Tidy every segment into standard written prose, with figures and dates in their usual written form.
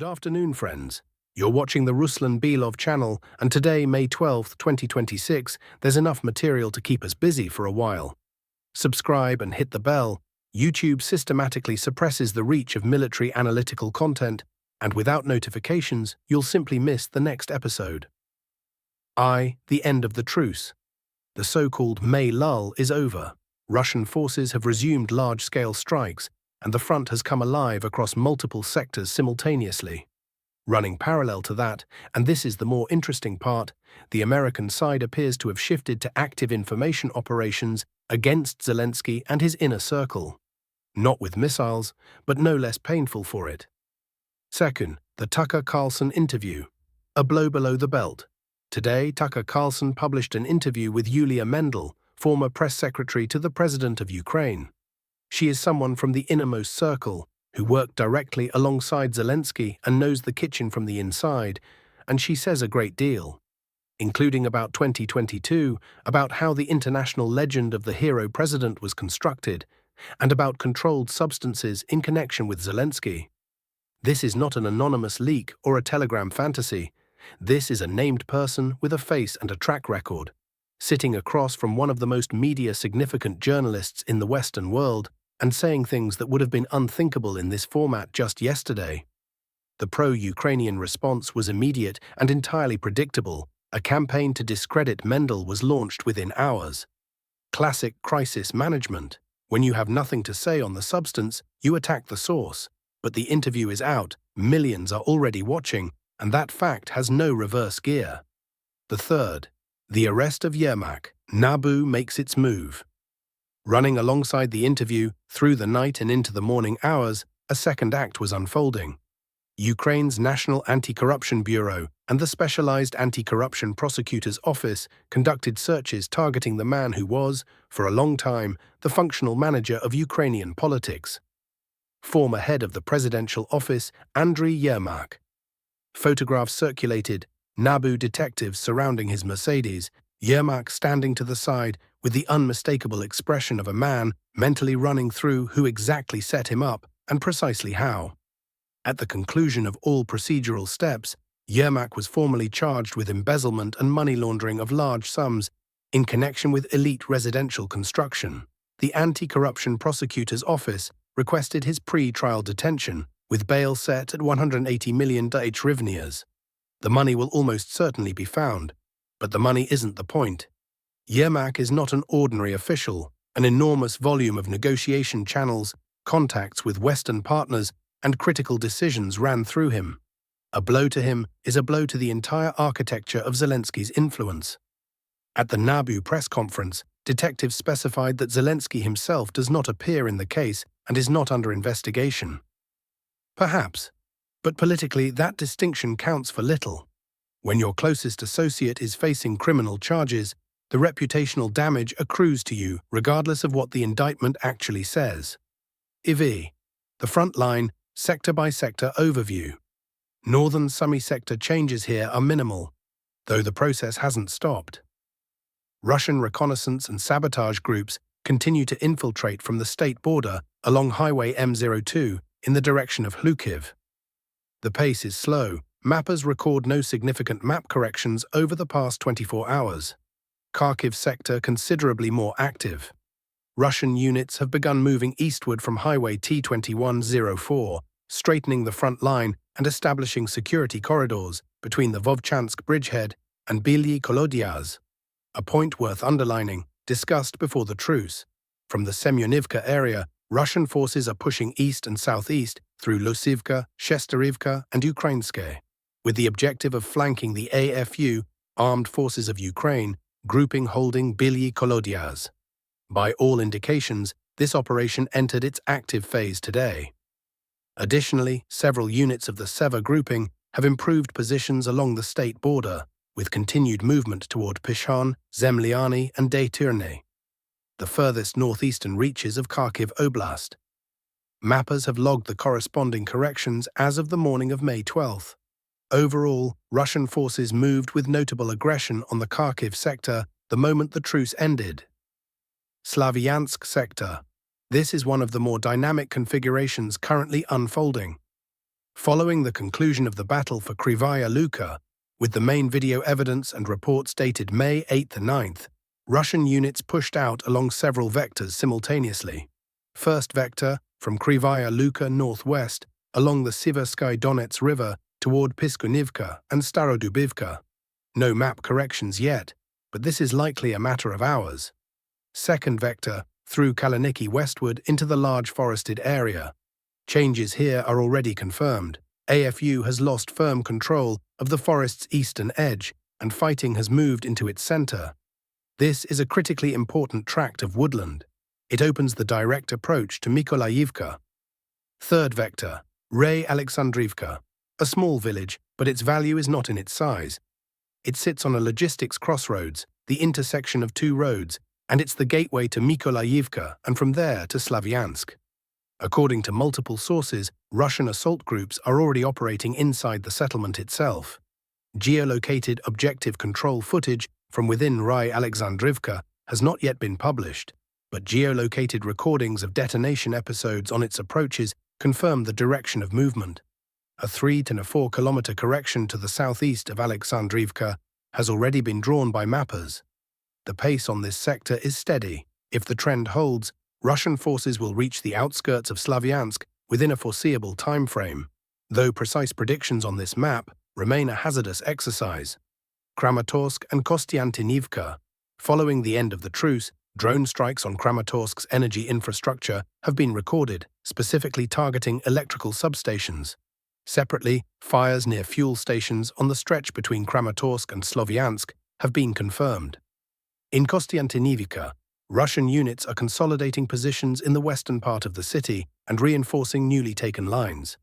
Good afternoon, friends. You're watching the Ruslan Belov channel, and today, May 12th, 2026, there's enough material to keep us busy for a while. Subscribe and hit the bell. YouTube systematically suppresses the reach of military analytical content, and without notifications, you'll simply miss the next episode. The end of the truce. The so-called May lull is over. Russian forces have resumed large-scale strikes, and the front has come alive across multiple sectors simultaneously. Running parallel to that, and this is the more interesting part, the American side appears to have shifted to active information operations against Zelensky and his inner circle. Not with missiles, but no less painful for it. Second, the Tucker Carlson interview. A blow below the belt. Today, Tucker Carlson published an interview with Yulia Mendel, former press secretary to the president of Ukraine. She is someone from the innermost circle, who worked directly alongside Zelensky and knows the kitchen from the inside, and she says a great deal, including about 2022, about how the international legend of the hero president was constructed, and about controlled substances in connection with Zelensky. This is not an anonymous leak or a Telegram fantasy. This is a named person with a face and a track record, sitting across from one of the most media-significant journalists in the Western world, and saying things that would have been unthinkable in this format just yesterday. The pro-Ukrainian response was immediate and entirely predictable. A campaign to discredit Mendel was launched within hours. Classic crisis management. When you have nothing to say on the substance, you attack the source. But the interview is out, millions are already watching, and that fact has no reverse gear. The third, the arrest of Yermak. NABU makes its move. Running alongside the interview, through the night and into the morning hours, a second act was unfolding. Ukraine's National Anti-Corruption Bureau and the Specialized Anti-Corruption Prosecutor's Office conducted searches targeting the man who was, for a long time, the functional manager of Ukrainian politics. Former head of the presidential office, Andrey Yermak. Photographs circulated, NABU detectives surrounding his Mercedes, Yermak standing to the side with the unmistakable expression of a man mentally running through who exactly set him up and precisely how. At the conclusion of all procedural steps, Yermak was formally charged with embezzlement and money laundering of large sums in connection with elite residential construction. The Anti-Corruption Prosecutor's Office requested his pre-trial detention, with bail set at 180 million hryvnias. The money will almost certainly be found, but the money isn't the point. Yermak is not an ordinary official. An enormous volume of negotiation channels, contacts with Western partners, and critical decisions ran through him. A blow to him is a blow to the entire architecture of Zelensky's influence. At the NABU press conference, detectives specified that Zelensky himself does not appear in the case and is not under investigation. Perhaps, but politically that distinction counts for little. When your closest associate is facing criminal charges, the reputational damage accrues to you regardless of what the indictment actually says. IV. The front line, sector-by-sector overview. Northern Sumy sector changes here are minimal, though the process hasn't stopped. Russian reconnaissance and sabotage groups continue to infiltrate from the state border along Highway M02 in the direction of Kharkiv. The pace is slow. Mappers record no significant map corrections over the past 24 hours. Kharkiv sector considerably more active. Russian units have begun moving eastward from Highway T2104, straightening the front line and establishing security corridors between the Vovchansk bridgehead and Bylyi Kolodyaz. A point worth underlining, discussed before the truce. From the Semyonivka area, Russian forces are pushing east and southeast through Losivka, Shesterivka, and Ukrainske, with the objective of flanking the AFU, Armed Forces of Ukraine, grouping holding Bylyi Kolodyaz. By all indications, this operation entered its active phase today. Additionally, several units of the Seva grouping have improved positions along the state border, with continued movement toward Pishon, Zemliany, and Dayturny, the furthest northeastern reaches of Kharkiv Oblast. Mappers have logged the corresponding corrections as of the morning of May 12th. Overall, Russian forces moved with notable aggression on the Kharkiv sector the moment the truce ended. Slavansk sector. This is one of the more dynamic configurations currently unfolding. Following the conclusion of the battle for Krivaya Luka, with the main video evidence and reports dated May 8th and 9th, Russian units pushed out along several vectors simultaneously. First vector, from Krivaya Luka northwest, along the Siversky Donets River toward Piskunivka and Starodubivka. No map corrections yet, but this is likely a matter of hours. Second vector, through Kaliniki westward into the large forested area. Changes here are already confirmed. AFU has lost firm control of the forest's eastern edge, and fighting has moved into its center. This is a critically important tract of woodland. It opens the direct approach to Mykolaiivka. Third vector, Ray Alexandrivka, a small village, but its value is not in its size. It sits on a logistics crossroads, the intersection of two roads, and it's the gateway to Mykolaiivka and from there to Slaviansk. According to multiple sources, Russian assault groups are already operating inside the settlement itself. Geolocated objective control footage from within Ray Alexandrivka has not yet been published, but geolocated recordings of detonation episodes on its approaches confirm the direction of movement. A 3 to 4 kilometer correction to the southeast of Alexandrivka has already been drawn by mappers. The pace on this sector is steady. If the trend holds, Russian forces will reach the outskirts of Slaviansk within a foreseeable time frame, though precise predictions on this map remain a hazardous exercise. Kramatorsk and Kostiantynivka. Following the end of the truce, drone strikes on Kramatorsk's energy infrastructure have been recorded, specifically targeting electrical substations. Separately, fires near fuel stations on the stretch between Kramatorsk and Sloviansk have been confirmed. In Kostiantynivka, Russian units are consolidating positions in the western part of the city and reinforcing newly taken lines.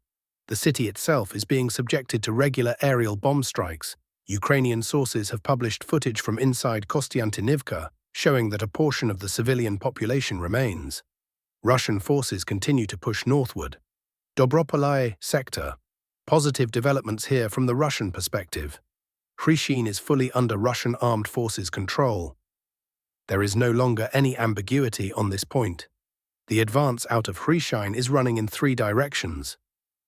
The city itself is being subjected to regular aerial bomb strikes. Ukrainian sources have published footage from inside Kostiantynivka showing that a portion of the civilian population remains. Russian forces continue to push northward. Dobropillya sector. Positive developments here from the Russian perspective. Hryshyn is fully under Russian armed forces' control. There is no longer any ambiguity on this point. The advance out of Hryshyn is running in 3 directions: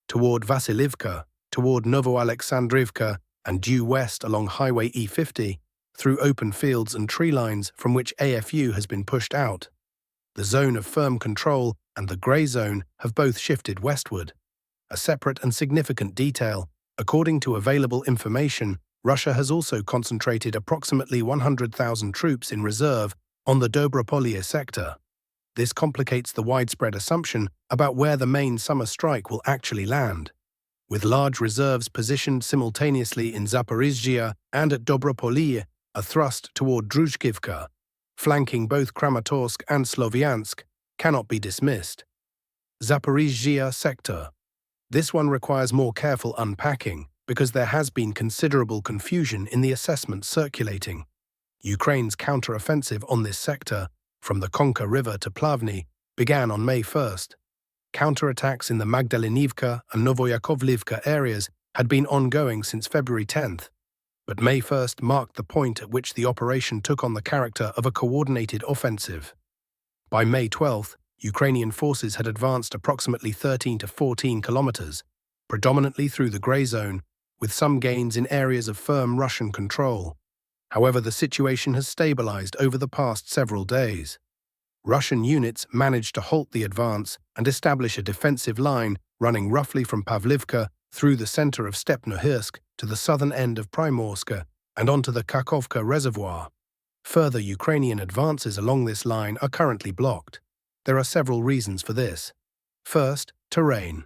toward Vasilivka, toward Novoalexandrivka, and due west along Highway E50, through open fields and tree lines from which AFU has been pushed out. The zone of firm control and the grey zone have both shifted westward. A separate and significant detail, according to available information, Russia has also concentrated approximately 100,000 troops in reserve on the Dobropillya sector. This complicates the widespread assumption about where the main summer strike will actually land. With large reserves positioned simultaneously in Zaporizhzhia and at Dobropillya, a thrust toward Druzhkivka, flanking both Kramatorsk and Sloviansk, cannot be dismissed. Zaporizhzhia sector. This one requires more careful unpacking, because there has been considerable confusion in the assessments circulating. Ukraine's counter-offensive on this sector, from the Konka River to Plavny, began on May 1st. Counterattacks in the Magdalenivka and Novoyakovlivka areas had been ongoing since February 10th, but May 1st marked the point at which the operation took on the character of a coordinated offensive. By May 12th, Ukrainian forces had advanced approximately 13 to 14 kilometers, predominantly through the grey zone, with some gains in areas of firm Russian control. However, the situation has stabilized over the past several days. Russian units managed to halt the advance and establish a defensive line running roughly from Pavlivka through the center of Stepnohirsk to the southern end of Primorska and onto the Kakhovka reservoir. Further Ukrainian advances along this line are currently blocked. There are several reasons for this. First, terrain.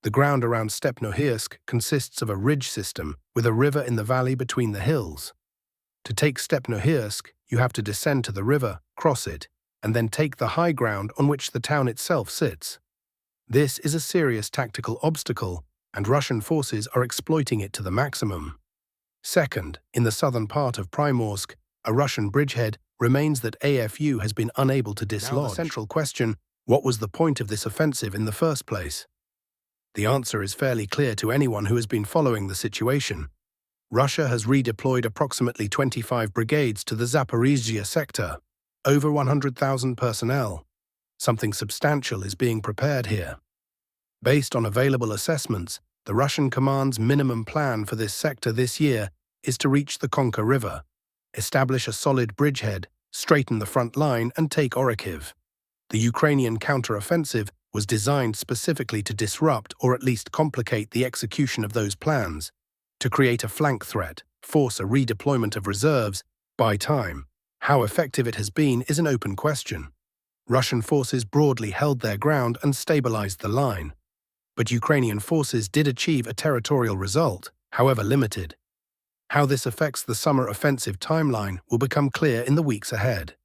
The ground around Stepnohirsk consists of a ridge system with a river in the valley between the hills. To take Stepnohirsk, you have to descend to the river, cross it, and then take the high ground on which the town itself sits. This is a serious tactical obstacle, and Russian forces are exploiting it to the maximum. Second, in the southern part of Primorsk, a Russian bridgehead remains that AFU has been unable to dislodge. Now the central question, what was the point of this offensive in the first place? The answer is fairly clear to anyone who has been following the situation. Russia has redeployed approximately 25 brigades to the Zaporizhzhia sector, over 100,000 personnel. Something substantial is being prepared here. Based on available assessments, the Russian command's minimum plan for this sector this year is to reach the Konka River, establish a solid bridgehead, straighten the front line, and take Orikhiv. The Ukrainian counter-offensive was designed specifically to disrupt or at least complicate the execution of those plans, to create a flank threat, force a redeployment of reserves, buy time. How effective it has been is an open question. Russian forces broadly held their ground and stabilized the line, but Ukrainian forces did achieve a territorial result, however limited. How this affects the summer offensive timeline will become clear in the weeks ahead.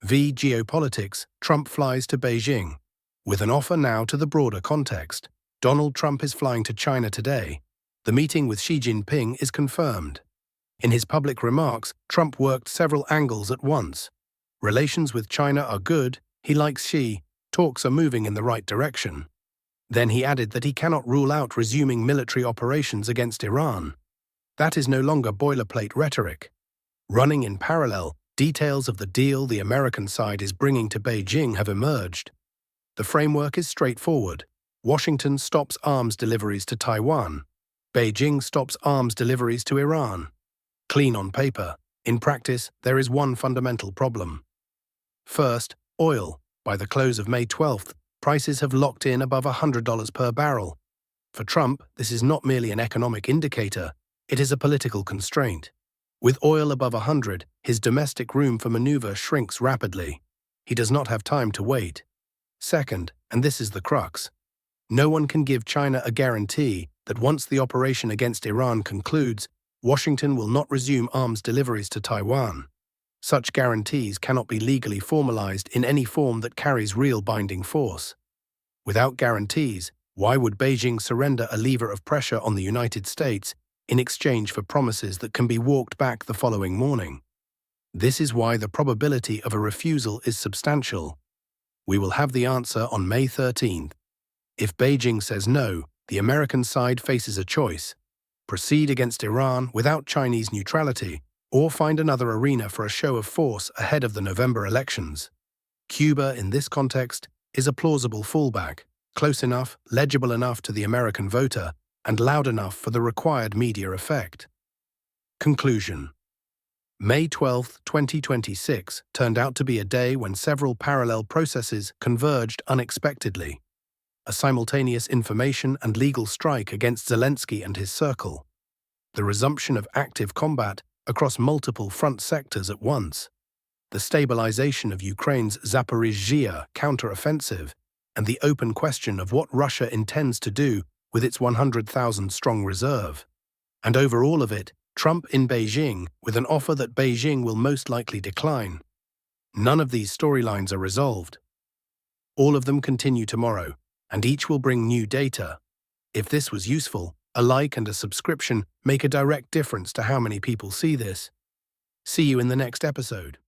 Geopolitics, Trump flies to Beijing. With an offer now to the broader context, Donald Trump is flying to China today. The meeting with Xi Jinping is confirmed. In his public remarks, Trump worked several angles at once. Relations with China are good, he likes Xi, talks are moving in the right direction. Then he added that he cannot rule out resuming military operations against Iran. That is no longer boilerplate rhetoric. Running in parallel, details of the deal the American side is bringing to Beijing have emerged. The framework is straightforward. Washington stops arms deliveries to Taiwan. Beijing stops arms deliveries to Iran. Clean on paper. In practice, there is one fundamental problem. First, oil. By the close of May 12th, prices have locked in above $100 per barrel. For Trump, this is not merely an economic indicator, it is a political constraint. With oil above 100, his domestic room for maneuver shrinks rapidly. He does not have time to wait. Second, and this is the crux, no one can give China a guarantee that once the operation against Iran concludes, Washington will not resume arms deliveries to Taiwan. Such guarantees cannot be legally formalized in any form that carries real binding force. Without guarantees, why would Beijing surrender a lever of pressure on the United States in exchange for promises that can be walked back the following morning? This is why the probability of a refusal is substantial. We will have the answer on May 13th. If Beijing says no, the American side faces a choice: proceed against Iran without Chinese neutrality, or find another arena for a show of force ahead of the November elections. Cuba, in this context, is a plausible fallback, close enough, legible enough to the American voter, and loud enough for the required media effect. Conclusion. May 12, 2026 turned out to be a day when several parallel processes converged unexpectedly. A simultaneous information and legal strike against Zelensky and his circle. The resumption of active combat across multiple front sectors at once. The stabilization of Ukraine's Zaporizhzhia counter-offensive, and the open question of what Russia intends to do with its 100,000-strong reserve. And over all of it, Trump in Beijing with an offer that Beijing will most likely decline. None of these storylines are resolved. All of them continue tomorrow, and each will bring new data. If this was useful, a like and a subscription make a direct difference to how many people see this. See you in the next episode.